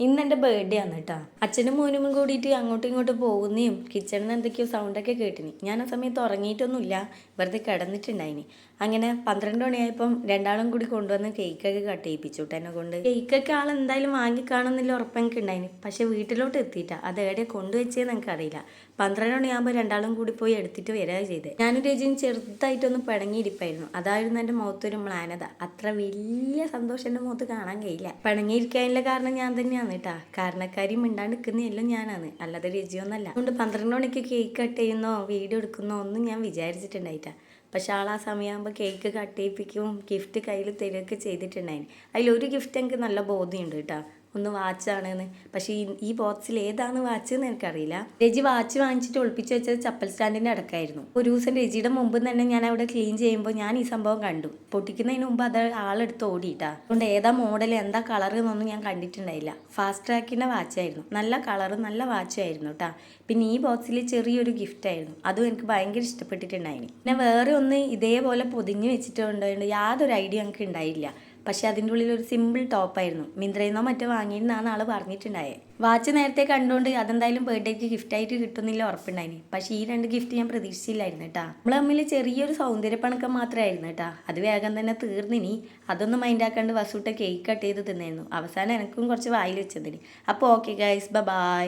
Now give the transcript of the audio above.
ഇന്ന് എൻ്റെ ബർത്ത്ഡേ ആണ് കേട്ടോ. അച്ഛനും മോനും കൂടിയിട്ട് അങ്ങോട്ടും ഇങ്ങോട്ടും പോകുന്നതും കിച്ചണിൽ നിന്ന് എന്തൊക്കെയോ സൗണ്ടൊക്കെ കേട്ടിനി. ഞാൻ ആ സമയത്ത് ഉറങ്ങിയിട്ടൊന്നുമില്ല, വെറുതെ കിടന്നിട്ടുണ്ടായിനി. അങ്ങനെ 12 മണിയായപ്പം രണ്ടാളും കൂടി കൊണ്ടുവന്ന് കേക്കൊക്കെ കട്ട് ചെയ്യിപ്പിച്ചു കേട്ടോ എന്നെ കൊണ്ട്. കേക്കൊക്കെ ആൾ എന്തായാലും വാങ്ങിക്കാണമെന്നില്ല ഉറപ്പൊക്കെ ഉണ്ടായിനി. പക്ഷെ വീട്ടിലോട്ട് എത്തിയിട്ടാ അത് എവിടെ കൊണ്ടുവച്ചേന്ന് എനിക്കറിയില്ല. 12 മണിയാകുമ്പോൾ രണ്ടാളും കൂടി പോയി എടുത്തിട്ട് വരിക ചെയ്തത്. ഞാനും രജിയും ചെറുതായിട്ടൊന്ന് പിണങ്ങിയിരിപ്പായിരുന്നു. അതായിരുന്നു എൻ്റെ മുഖത്തൊരു മ്ലാനത. അത്ര വലിയ സന്തോഷം എൻ്റെ മുഖത്ത് കാണാൻ കഴിയില്ല. പിണങ്ങിയിരിക്കാനുള്ള കാരണം ഞാൻ തന്നെയാണ് കേട്ടാ. കാരണക്കാരി മിണ്ടാണ്ട് നിൽക്കുന്നതെല്ലാം ഞാനാണ്, അല്ലാതെ രജിയൊന്നല്ല. അതുകൊണ്ട് 12 മണിക്ക് കേക്ക് കട്ട് ചെയ്യുന്നോ വീഡിയോ എടുക്കുന്നോ ഒന്നും ഞാൻ വിചാരിച്ചിട്ടുണ്ടായിട്ടാ. പക്ഷെ ആൾ ആ സമയമാകുമ്പോൾ കേക്ക് കട്ട് ചെയ്യിപ്പിക്കും, ഗിഫ്റ്റ് കയ്യിൽ തരികയൊക്കെ ചെയ്തിട്ടുണ്ടായിന്. അതിലൊരു ഗിഫ്റ്റ് എനിക്ക് നല്ല ബോധ്യമുണ്ട് കേട്ടോ, ഒന്ന് വാച്ചാണെന്ന്. പക്ഷേ ഈ ബോക്സിൽ ഏതാണ് വാച്ച് എന്ന് എനിക്കറിയില്ല. രജി വാച്ച് വാങ്ങിച്ചിട്ട് ഒളിപ്പിച്ച് വെച്ചത് ചപ്പൽ സ്റ്റാൻഡിൻ്റെ അടക്കായിരുന്നു. ഒരു ദിവസം രജിയുടെ മുമ്പ് തന്നെ ഞാൻ അവിടെ ക്ലീൻ ചെയ്യുമ്പോൾ ഞാൻ ഈ സംഭവം കണ്ടു. പൊട്ടിക്കുന്നതിന് മുമ്പ് അത് ആളെടുത്ത് ഓടിയിട്ടാ. അതുകൊണ്ട് ഏതാ മോഡൽ എന്താ കളർ എന്നൊന്നും ഞാൻ കണ്ടിട്ടുണ്ടായില്ല. ഫാസ്റ്റ് ട്രാക്കിൻ്റെ വാച്ചായിരുന്നു, നല്ല കളറ് നല്ല വാച്ചായിരുന്നു കേട്ടോ. പിന്നെ ഈ ബോക്സിൽ ചെറിയൊരു ഗിഫ്റ്റ് ആയിരുന്നു, അതും എനിക്ക് ഭയങ്കര ഇഷ്ടപ്പെട്ടിട്ടുണ്ടായിരുന്നു. പിന്നെ വേറെ ഒന്ന് ഇതേപോലെ പൊതിഞ്ഞ് വെച്ചിട്ടുണ്ടായിരുന്നു, യാതൊരു ഐഡിയ എനിക്ക് ഉണ്ടായില്ല. പക്ഷെ അതിൻ്റെ ഉള്ളിൽ ഒരു സിമ്പിൾ ടോപ്പായിരുന്നു. മിന്ത്രയിൽ നിന്നോ മറ്റോ വാങ്ങിയിരുന്നാണ് ആൾ പറഞ്ഞിട്ടുണ്ടായത്. വാച്ച് നേരത്തെ കണ്ടുകൊണ്ട് അതെന്തായാലും ബർത്ത്ഡേക്ക് ഗിഫ്റ്റായിട്ട് കിട്ടുന്നില്ല ഉറപ്പുണ്ടായിന്. പക്ഷേ ഈ 2 ഗിഫ്റ്റ് ഞാൻ പ്രതീക്ഷിച്ചില്ലായിരുന്നു കേട്ടോ. നമ്മൾ തമ്മിൽ ചെറിയൊരു സൗന്ദര്യപ്പണക്കം മാത്രമായിരുന്നു കേട്ടോ. അത് വേഗം തന്നെ തീർന്നിനി. അതൊന്നും മൈൻഡാക്കാണ്ട് വസൂട്ട കേക്ക് കട്ട് ചെയ്ത് തിന്നായിരുന്നു. അവസാനം എനിക്കും കുറച്ച് വായിൽ വെച്ചതിന്. അപ്പോൾ ഓക്കെ ഗൈസ്, ബൈ.